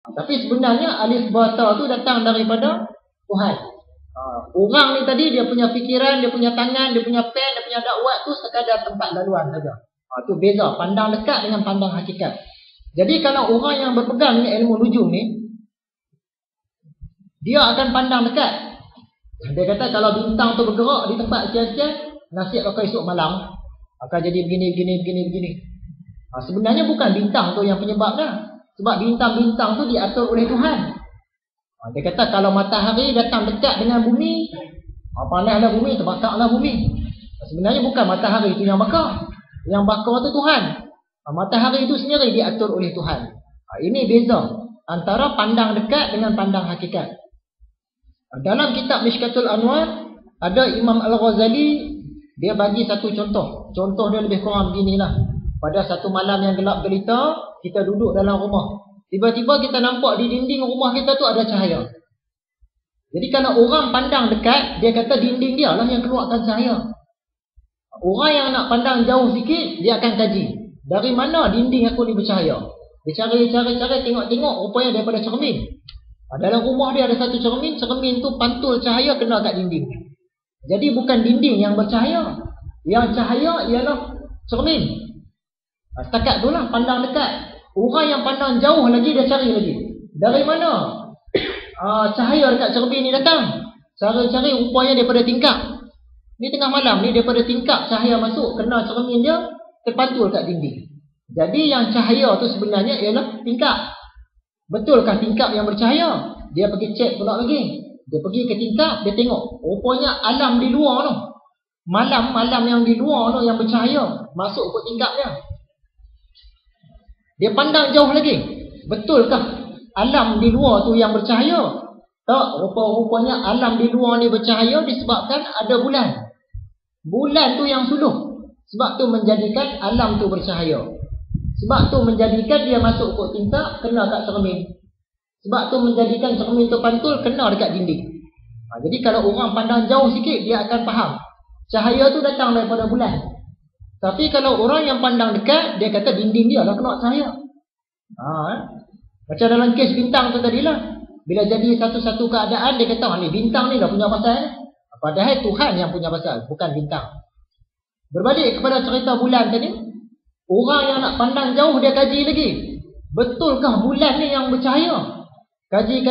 Tapi sebenarnya alif ba ta tu datang daripada Tuhan. Orang ni tadi dia punya fikiran, dia punya tangan, dia punya pen, dia punya dakwat tu sekadar tempat laluan saja. Tu beza pandang dekat dengan pandang hakikat. Jadi kalau orang yang berpegang dengan ilmu nujum ni, dia akan pandang dekat. Dia kata kalau bintang tu bergerak di tempat sekian-sekian, nasib akan esok malam akan jadi begini. Sebenarnya bukan bintang tu yang penyebabnya. Sebab bintang-bintang tu diatur oleh Tuhan. Dia kata kalau matahari datang dekat dengan bumi, panaslah bumi, terbakarlah bumi. Sebenarnya bukan matahari itu yang bakar. Yang bakar tu Tuhan. Matahari itu sendiri diatur oleh Tuhan. Ini beza antara pandang dekat dengan pandang hakikat. Dalam kitab Mishkatul Anwar, ada Imam Al-Ghazali, dia bagi satu contoh. Contoh dia lebih kurang beginilah. Pada satu malam yang gelap gelita, kita duduk dalam rumah. Tiba-tiba kita nampak di dinding rumah kita tu ada cahaya. Jadi kalau orang pandang dekat, dia kata dinding dia lah yang keluarkan cahaya. Orang yang nak pandang jauh sikit, dia akan kaji. Dari mana dinding aku ni bercahaya? Dia cari, tengok-tengok, rupanya daripada cermin. Dalam rumah dia ada satu cermin, cermin tu pantul cahaya kena kat dinding. Jadi bukan dinding yang bercahaya. Yang cahaya ialah cermin. Setakat tu lah pandang dekat. Orang yang pandang jauh lagi, dia cari lagi. Dari mana cahaya dekat cermin ni datang? Cari-cari rupanya daripada tingkap. Ni tengah malam ni daripada tingkap cahaya masuk, kena cermin dia, terpantul kat dinding. Jadi yang cahaya tu sebenarnya ialah tingkap. Betulkah tingkap yang bercahaya? Dia pergi cek pula lagi. Dia pergi ke tingkap, dia tengok. Rupanya alam di luar tu. Malam yang di luar tu yang bercahaya. Masuk ke tingkapnya. Dia pandang jauh lagi. Betulkah alam di luar tu yang bercahaya? Tak, rupanya alam di luar ni bercahaya disebabkan ada bulan. Bulan tu yang suluh. Sebab tu menjadikan alam tu bercahaya. Sebab tu menjadikan dia masuk ke tingkap, kena kat cermin. Sebab tu menjadikan cermin tu pantul, kena dekat dinding. Jadi kalau orang pandang jauh sikit, dia akan faham. Cahaya tu datang daripada bulan. Tapi kalau orang yang pandang dekat, dia kata dinding dia lah kena cahaya. Macam dalam kes bintang tu tadilah. Bila jadi satu-satu keadaan, dia kata, ni bintang ni dah punya pasal. Padahal Tuhan yang punya pasal, bukan bintang. Berbalik kepada cerita bulan tadi, orang yang nak pandang jauh, dia kaji lagi. Betulkah bulan ni yang bercahaya? Kaji,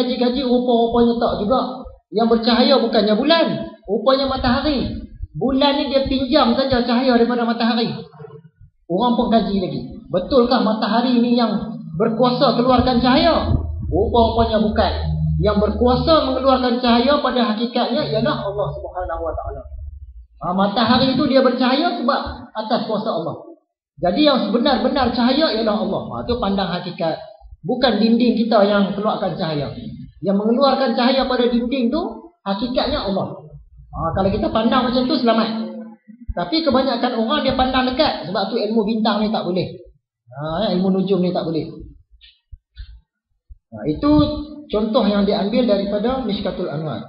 rupa-rupanya tak juga. Yang bercahaya bukannya bulan, rupanya matahari. Bulan ni dia pinjam saja cahaya daripada matahari. Orang pun kaji lagi. Betulkah matahari ni yang berkuasa keluarkan cahaya? Rupa-rupanya bukan. Yang berkuasa mengeluarkan cahaya pada hakikatnya ialah Allah Subhanahu Wa Taala. Matahari itu dia bercahaya sebab atas kuasa Allah. Jadi yang sebenar-benar cahaya ialah Allah. Itu pandang hakikat. Bukan dinding kita yang keluarkan cahaya. Yang mengeluarkan cahaya pada dinding tu hakikatnya Allah. Kalau kita pandang macam tu selamat. Tapi kebanyakan orang dia pandang dekat. Sebab tu ilmu bintang ni tak boleh. Ilmu nujum ni tak boleh. Itu contoh yang diambil daripada Mishkatul Anwar.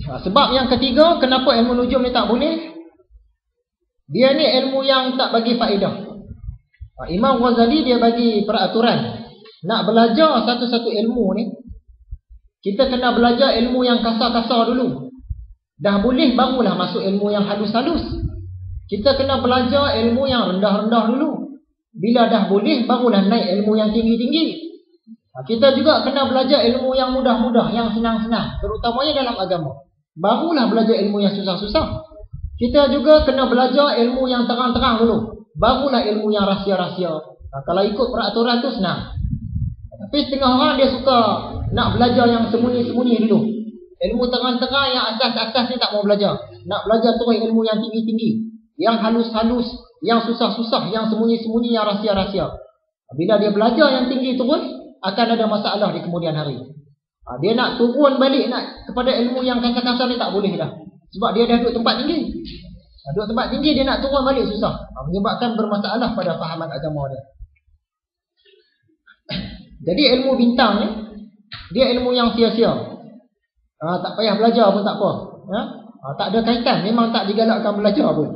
Sebab yang ketiga, kenapa ilmu nujum ni tak boleh? Dia ni ilmu yang tak bagi faedah. Imam Ghazali dia bagi peraturan. Nak belajar satu-satu ilmu ni, kita kena belajar ilmu yang kasar-kasar dulu. Dah boleh barulah masuk ilmu yang halus-halus. Kita kena belajar ilmu yang rendah-rendah dulu. Bila dah boleh, barulah naik ilmu yang tinggi-tinggi. Kita juga kena belajar ilmu yang mudah-mudah, yang senang-senang, terutamanya dalam agama. Barulah belajar ilmu yang susah-susah. Kita juga kena belajar ilmu yang terang-terang dulu. Barulah ilmu yang rahsia-rahsia. Kalau ikut peraturan tu senang. Tapi setengah orang dia suka nak belajar yang sembunyi-sembunyi dulu. Ilmu terang-terang yang asas-asas ni tak mau belajar. Nak belajar terus ilmu yang tinggi-tinggi, yang halus-halus, yang susah-susah, yang sembunyi-sembunyi, yang rahsia-rahsia. Bila dia belajar yang tinggi terus, akan ada masalah di kemudian hari. Dia nak turun balik nak kepada ilmu yang kasar-kasar ni tak boleh dah. Sebab dia dah duduk tempat tinggi. Duduk tempat tinggi dia nak turun balik susah. Menyebabkan bermasalah pada fahaman agama dia. Jadi ilmu bintang ni, dia ilmu yang sia-sia. Tak payah belajar pun tak apa. Tak ada kaitan. Memang tak digalakkan belajar pun.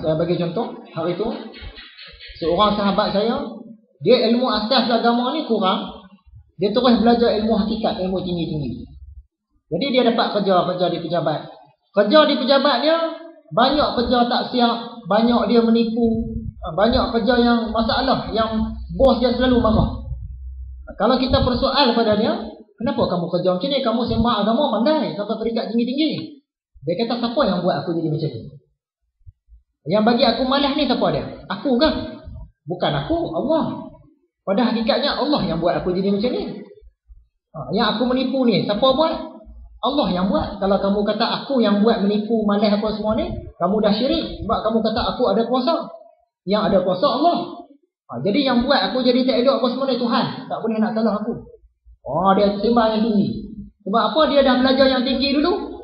Saya bagi contoh. Hari tu seorang sahabat saya, dia ilmu asas agama ni kurang. Dia terus belajar ilmu hakikat, ilmu tinggi-tinggi. Jadi dia dapat kerja di pejabat. Kerja di pejabat dia, banyak kerja tak siap, banyak dia menipu, banyak kerja yang masalah, yang bos dia selalu marah. Kalau kita persoal pada dia, kenapa kamu kerja macam ni? Kamu sembah agama pandai sampai peringkat tinggi-tinggi. Dia kata, siapa yang buat aku jadi macam ni? Yang bagi aku malas ni siapa dia? Aku ke? Bukan aku, Allah. Pada hakikatnya Allah yang buat aku jadi macam ni. Yang aku menipu ni, siapa buat? Allah yang buat. Kalau kamu kata aku yang buat menipu, malas apa semua ni, kamu dah syirik. Sebab kamu kata aku ada kuasa. Yang ada kuasa Allah. Jadi yang buat aku jadi tak elok apa semua ni Tuhan. Tak boleh nak salah aku. Dia sembah yang tinggi. Sebab apa? Dia dah belajar yang tinggi dulu.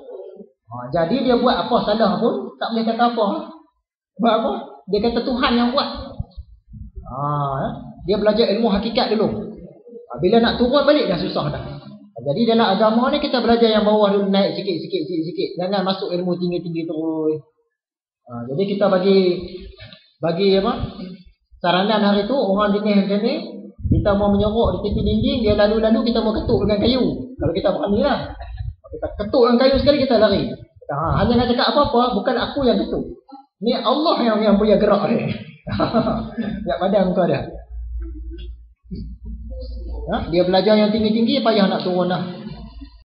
Jadi dia buat apa salah pun tak boleh kata apa. Sebab apa? Dia kata Tuhan yang buat. Dia belajar ilmu hakikat dulu. Bila nak turun balik dah susah dah. Jadi dalam agama ni kita belajar yang bawah dulu, naik sikit. Jangan masuk ilmu tinggi-tinggi terus. Jadi kita bagi apa? Saranan hari tu orang jenis macam ni, kita mau menyerok di tepi dinding, dia lalu-lalu kita mau ketuk dengan kayu. Kalau kita berani lah. Kita ketuk dengan kayu sekali kita lari. Hanya nak cakap apa-apa, bukan aku yang ketuk. Ni Allah yang punya gerak ni. Tak padam kau dah. Dia belajar yang tinggi-tinggi, payah nak turun dah.